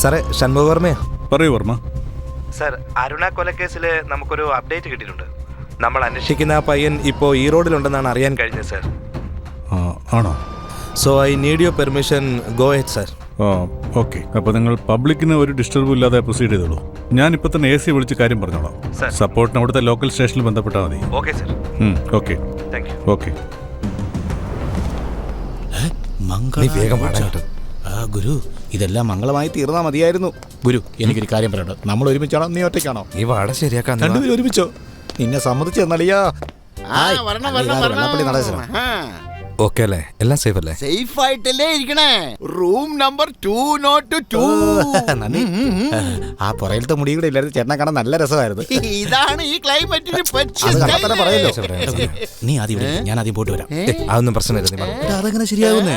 സാറേ, ഷൺമുഖവർമ്മയാ. പറയൂ വർമ്മ. സാർ, അരുണ കൊലക്കേസിൽ നമുക്കൊരു അപ്ഡേറ്റ് കിട്ടിയിട്ടുണ്ട്. നമ്മൾ അന്വേഷിക്കുന്ന ആ പയ്യൻ ഇപ്പോൾ ഈ റോഡിലുണ്ടെന്നാണ് അറിയാൻ കഴിഞ്ഞത് സാർ. ആണോ? So I need your permission. Go head sir. Okay. അപ്പോൾ നിങ്ങൾ പബ്ലിക്കിന് ഒരു ഡിസ്റ്റർബും ഇല്ലാതെ പ്രൊസീഡ് ചെയ്തോളൂ. ഞാനിപ്പോൾ തന്നെ AC വിളിച്ച് കാര്യം പറഞ്ഞോളാം. സപ്പോർട്ടിന് അവിടുത്തെ ലോക്കൽ സ്റ്റേഷനിൽ ബന്ധപ്പെട്ടാൽ മതി. Okay sir. Okay, thank you. Okay. വേഗം പാടാ. ഗുരു, ഇതെല്ലാം മംഗളമായി തീർന്നാ മതിയായിരുന്നു. ഗുരു, എനിക്കൊരു കാര്യം പറയട്ടെ. നമ്മൾ ഒരുമിച്ചാണോ നീ ഒറ്റയ്ക്കാണോ? നീ വാട ശരിയാക്കാൻ രണ്ടുപേരും ഒരുമിച്ചോ? നിന്നെ സമ്മതിച്ചു തന്നടിയാ. ഓക്കെ അല്ലേ? എല്ലാം സേഫ് അല്ലേ? സേഫ് ആയിട്ടല്ലേ ഇരിക്കണേ. Room number 202. ആ പുറയിലത്തെ മുടി കൂടെ ഇല്ലായിരുന്നു. ചേട്ടനെ കാണാൻ നല്ല രസമായിരുന്നു. ഇതാണ് ഈ ക്ലൈമറ്റിന് നീ ആദ്യം ഞാൻ ആദ്യം പോയിട്ട് വരാം. അതൊന്നും പ്രശ്നമില്ല. അതെങ്ങനെ ശരിയാകുന്നേ?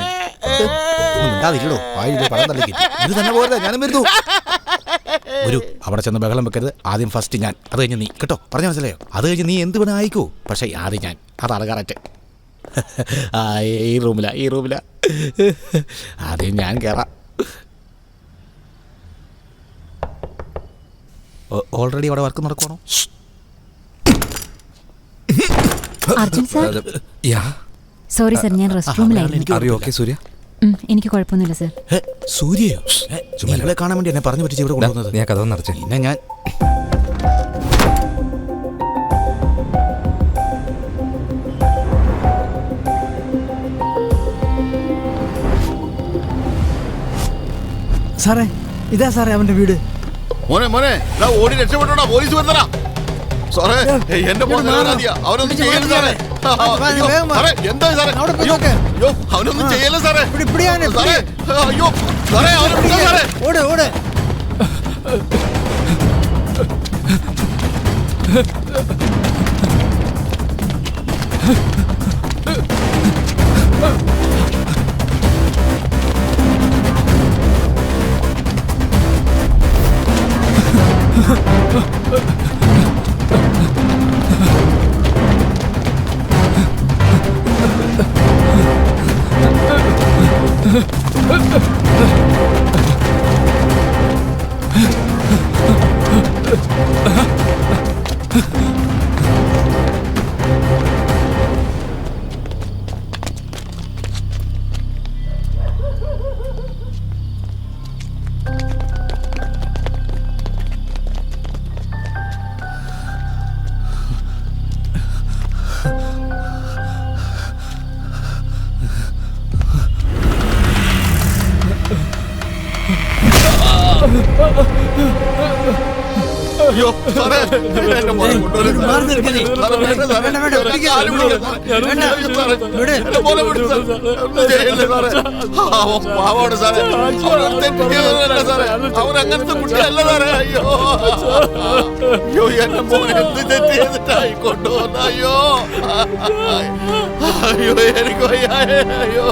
ഇത് തന്നെ പോരുത്, ഞാനും വരുന്നു. ഗുരു, അവിടെ ചെന്ന് ബഹളം വെക്കരുത്. ആദ്യം ഫസ്റ്റ് ഞാൻ, അത് കഴിഞ്ഞ് നീ. കേട്ടോ, പറഞ്ഞു മനസ്സിലായോ? അത് കഴിഞ്ഞ് നീ എന്ത് വേണം ആയിക്കോ, പക്ഷേ ആദ്യം ഞാൻ. അതാണ് കറക്റ്റ്. ഈ റൂമില ആദ്യം ഞാൻ കയറാം. ഓൾറെഡി അവിടെ വർക്ക് നടക്കുവാണോ? അർജുൻ സാർ, സോറി സാർ, ഞാൻ റെസ്റ്റ് റൂമിലായിരുന്നു. സൂര്യ, എനിക്ക് കുഴപ്പമൊന്നുമില്ല സാർ. സൂര്യയോ? ചുമ്മാ കാണാൻ വേണ്ടി എന്നെ പറഞ്ഞു പറ്റിച്ച് ഇവിടെ കൊണ്ടുവന്നത്. ഞാൻ കഥ നടച്ചേ. പിന്നെ ഞാൻ സാറേ, ഇതാ സാറേ അവന്റെ വീട്. മോനെ ഓടി രക്ഷപ്പെട്ടോടാ, പോലീസ് വരുന്നടാ. സാറേ, എന്റെ അവനൊന്നും ചെയ്യരുത് സാറേ. എന്താ സാറേ? അവനൊന്നും ചെയ്യല്ലേ സാറേ. അയ്യോ സാറേ, അവനെ സാറേ. ഓട്. അയ്യോ സാറേ, എന്റെ മോനെ കൊണ്ടുവരും. പാവാണ് സാറേ, അവനങ്ങനത്തെ കുട്ടിയല്ല സാറേ. അയ്യോ എന്റെ മോനെ എന്ത് തെറ്റ് ചെയ്തിട്ടായി കൊണ്ടുവന്ന. അയ്യോ എനിക്ക് അയ്യോ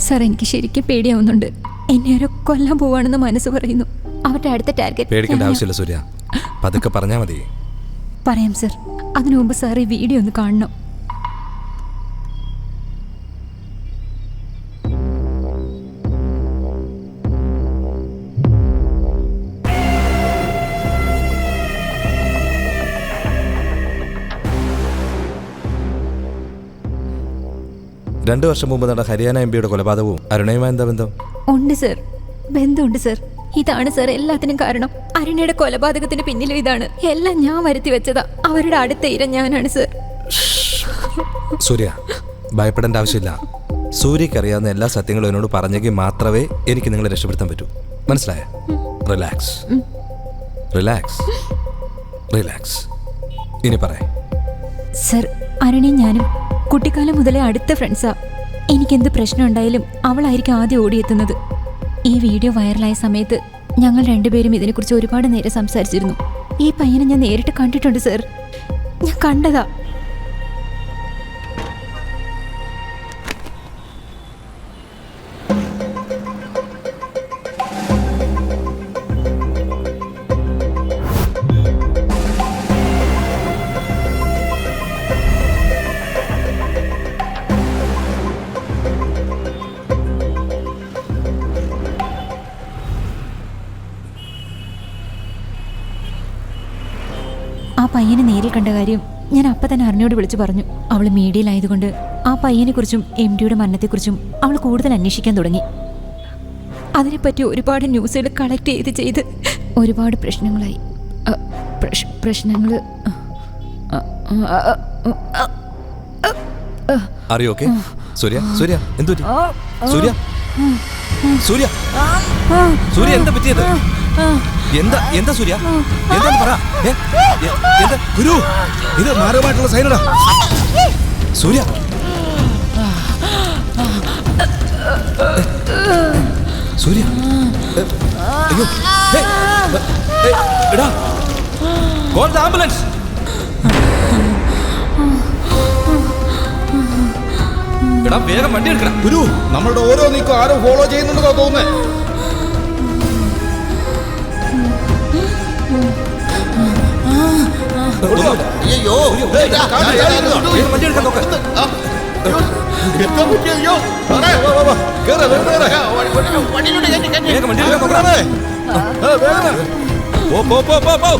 സാർ, എനിക്ക് ശരിക്കും പേടിയാവുന്നുണ്ട്. എന്നെ ആരോ കൊല്ലാൻ പോവാണെന്ന് മനസ്സ് പറയുന്നു. അവരുടെ അടുത്ത ടാർഗറ്റ്. പേടിക്കേണ്ട ആവശ്യമില്ല സൂര്യ, പതുക്കെ പറഞ്ഞാ മതി. പറയാം സർ. അതിനു മുമ്പ് സാർ ഈ വീഡിയോ ഒന്ന് കാണണം. രണ്ടു വർഷം മുമ്പ് നടന്ന ഹരിയാന MP യുടെ കൊലപാതകവും അരുണയുമായി എന്താ ബന്ധം? ഉണ്ട് സർ, ബന്ധമുണ്ട് സർ. ഇതാണ് സർ എല്ലാത്തിനും കാരണം. അരുണയുടെ കൊലപാതകത്തിന് പിന്നിലും ഇതാണ്. എല്ലാം ഞാൻ വരുത്തി വെച്ചതാ. അവരുടെ അടുത്ത ഇര ഞാനാണ് സർ. സൂര്യ, ഭയപ്പെടേണ്ട ആവശ്യമില്ല. സൂര്യക്ക് അറിയാവുന്ന എല്ലാ സത്യങ്ങളും എന്നോട് പറഞ്ഞെങ്കിൽ മാത്രമേ എനിക്ക് നിങ്ങളെ രക്ഷപ്പെടുത്താൻ പറ്റൂ. മനസ്സിലായ? Relax relax relax. ഇനി പറയേ. സർ, അരുണയും ഞാനും കുട്ടിക്കാലം മുതലേ അടുത്ത ഫ്രണ്ട്സാ. എനിക്കെന്ത് പ്രശ്നം ഉണ്ടായാലും അവളായിരിക്കും ആദ്യം ഓടിയെത്തുന്നത്. ഈ വീഡിയോ വൈറലായ സമയത്ത് ഞങ്ങൾ രണ്ടുപേരും ഇതിനെക്കുറിച്ച് ഒരുപാട് നേരം സംസാരിച്ചിരുന്നു. ഈ പയ്യനെ ഞാൻ നേരിട്ട് കണ്ടിട്ടുണ്ട് സർ. ഞാൻ കണ്ടതാ. പയ്യനെ നേരിൽ കണ്ട കാര്യം ഞാൻ അപ്പം തന്നെ അരുണിയോട് വിളിച്ചു പറഞ്ഞു. അവൾ മീഡിയയിലായതുകൊണ്ട് ആ പയ്യനെക്കുറിച്ചും MDയുടെ മരണത്തെക്കുറിച്ചും അവൾ കൂടുതൽ അന്വേഷിക്കാൻ തുടങ്ങി. അതിനെപ്പറ്റി ഒരുപാട് ന്യൂസുകൾ കളക്ട് ചെയ്ത് ഒരുപാട് പ്രശ്നങ്ങളായി. പ്രശ്നങ്ങൾ അറിയോ? ഓക്കെ സൂര്യ, സൂര്യ എന്തു പറ്റി? സൂര്യ, സൂര്യ, സൂര്യ എന്താ പറ്റിയത്? എന്താ സൂര്യ, എന്താന്ന് പറ. എന്താ ഗുരു, ഇത് മാരകമായിട്ടുള്ള സൈനടാ. സൂര്യ, സൂര്യ, അയ്യോ, എടാ, കോൾ ദ ആംബുലൻസ്. എടാ വേഗം വണ്ടി എടുക്കണം. ഗുരു, നമ്മളുടെ ഓരോ നീക്കം ആരോ ഫോളോ ചെയ്യുന്നുണ്ടെന്നോ തോന്നുന്നേ. അയ്യോ വണ്ടി എടുക്കാൻ നോക്ക്. എന്താ പറ്റിയ? അയ്യോ സാറേ, വണ്ടിയിലൂടെ കയറ്റി വേഗം വണ്ടി എടുക്കാൻ നോക്കണം. വേഗം പോ